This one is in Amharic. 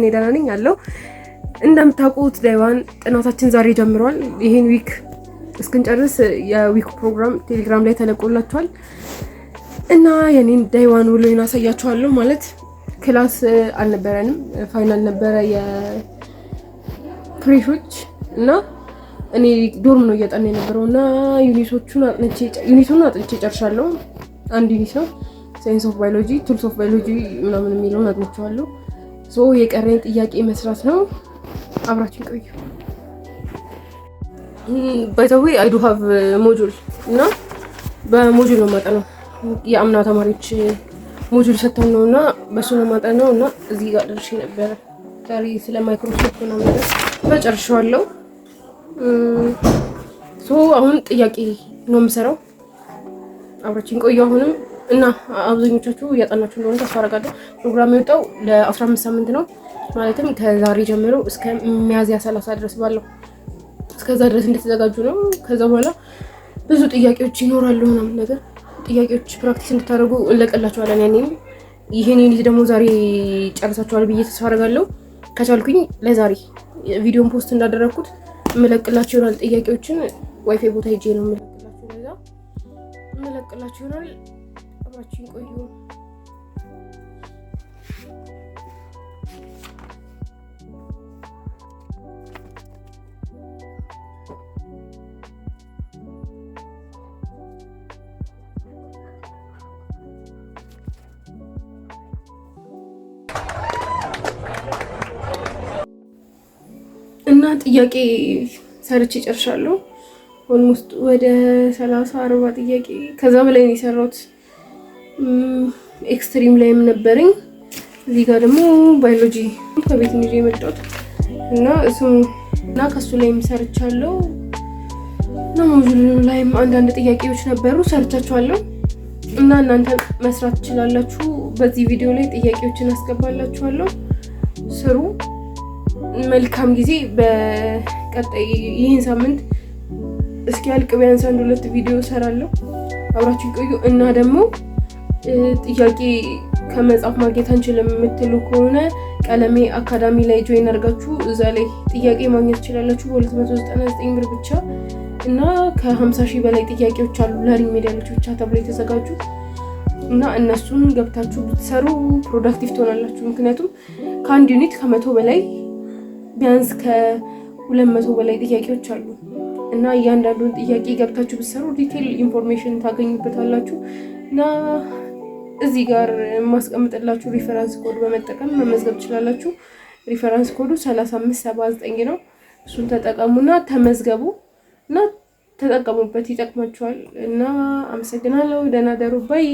እኔ ደህና ነኝ አለው። እንደምታውቁት ዳይዋን ጥናታችን ዛሬ ጀምሯል። ይሄን ዊክ እስክንጨርስ የዊክ ፕሮግራም ቴሌግራም ላይ ተለቆላችኋል እና የኔን ዳይዋን ውሎ እናሳያችኋለሁ። ማለት ክላስ አልነበረንም፣ ፋይናል ነበረ የፍሬሾች እና እኔ ዶርም ነው እያጠና የነበረው እና ዩኒቱን አጥንቼ ጨርሻለሁ። አንድ ዩኒት ነው ሳይንስ ኦፍ ባዮሎጂ ቱልስ ኦፍ ባዮሎጂ ምናምን የሚለውን አጥንቼዋለሁ። ሶ የቀረኝ ጥያቄ መስራት ነው። አብራችን ቆዩ። ባይ ዘ ዌይ አይ ዱ ሃቭ ሞጁል እና በሞጁል ነው የማጠናው። የአምና ተማሪዎች ሞጁል ሰጥተው ነው እና በሱ ነው የማጠናው እና እዚህ ጋር ደርሼ ነበረ። ዛሬ ስለ ማይክሮስኮፕ ነው ነገር በጨርሻለሁ። ሶ አሁን ጥያቄ ነው የምሰራው። አብራችን ቆዩ አሁንም እና አብዛኞቻችሁ እያጠናችሁ እንደሆነ ተስፋ አደርጋለሁ። ፕሮግራም የወጣው ለ15 ሳምንት ነው ማለትም ከዛሬ ጀምሮ እስከ ሚያዝያ 30 ድረስ ባለው እስከዛ ድረስ እንድትዘጋጁ ነው። ከዛ በኋላ ብዙ ጥያቄዎች ይኖራሉ ምናምን ነገር ጥያቄዎች ፕራክቲስ እንድታደርጉ እንለቀላችኋለን። ያኔም ይሄን ዩኒት ደግሞ ዛሬ ጨርሳችኋል ብዬ ተስፋ አደርጋለሁ። ከቻልኩኝ ለዛሬ ቪዲዮን ፖስት እንዳደረኩት እመለቅላችሁ ይሆናል። ጥያቄዎችን ዋይፋይ ቦታ ሄጄ ነው እመለቅላችሁ ይሆናል። አብራችሁን ቆዩ። እና ጥያቄ ሰርቼ ጨርሻለሁ። ኦልሞስት ወደ 30-40 ጥያቄ ከዛ በላይ ነው የሰራሁት። ኤክስትሪም ላይም ነበረኝ። እዚህ ጋር ደግሞ ባዮሎጂ ከቤት ይዤ የመጣሁት እና ከሱ ላይም ሰርቻለሁ። እና ሞጁል ላይም አንዳንድ ጥያቄዎች ነበሩ ሰርቻቸዋለሁ እና እናንተ መስራት ትችላላችሁ። በዚህ ቪዲዮ ላይ ጥያቄዎችን አስገባላችኋለሁ፣ ስሩ። መልካም ጊዜ። በቀጣይ ይህን ሳምንት እስኪያልቅ ቢያንስ 1-2 ቪዲዮ ሰራለሁ። አብራችሁ ቆዩ። እና ደግሞ ጥያቄ ከመጻፍ ማግኘት አንችልም የምትሉ ከሆነ ቀለሜ አካዳሚ ላይ ጆይን አድርጋችሁ እዛ ላይ ጥያቄ ማግኘት ትችላላችሁ በ299 ብር ብቻ። እና ከ50,000 በላይ ጥያቄዎች አሉ ለሪሜዲያሎች ብቻ ተብሎ የተዘጋጁ እና እነሱን ገብታችሁ ብትሰሩ ፕሮዳክቲቭ ትሆናላችሁ። ምክንያቱም ከአንድ ዩኒት ከ100 በላይ ቢያንስ ከ200 በላይ ጥያቄዎች አሉ እና እያንዳንዱን ጥያቄ ገብታችሁ ብትሰሩ ዲቴል ኢንፎርሜሽን ታገኙበታላችሁ። እና እዚህ ጋር ማስቀምጥላችሁ ሪፈረንስ ኮድ በመጠቀም መመዝገብ ትችላላችሁ። ሪፈረንስ ኮዱ 3579 ነው። እሱን ተጠቀሙና ተመዝገቡ እና ተጠቀሙበት፣ ይጠቅማችኋል። እና አመሰግናለሁ። ደህና ደሩ ባይ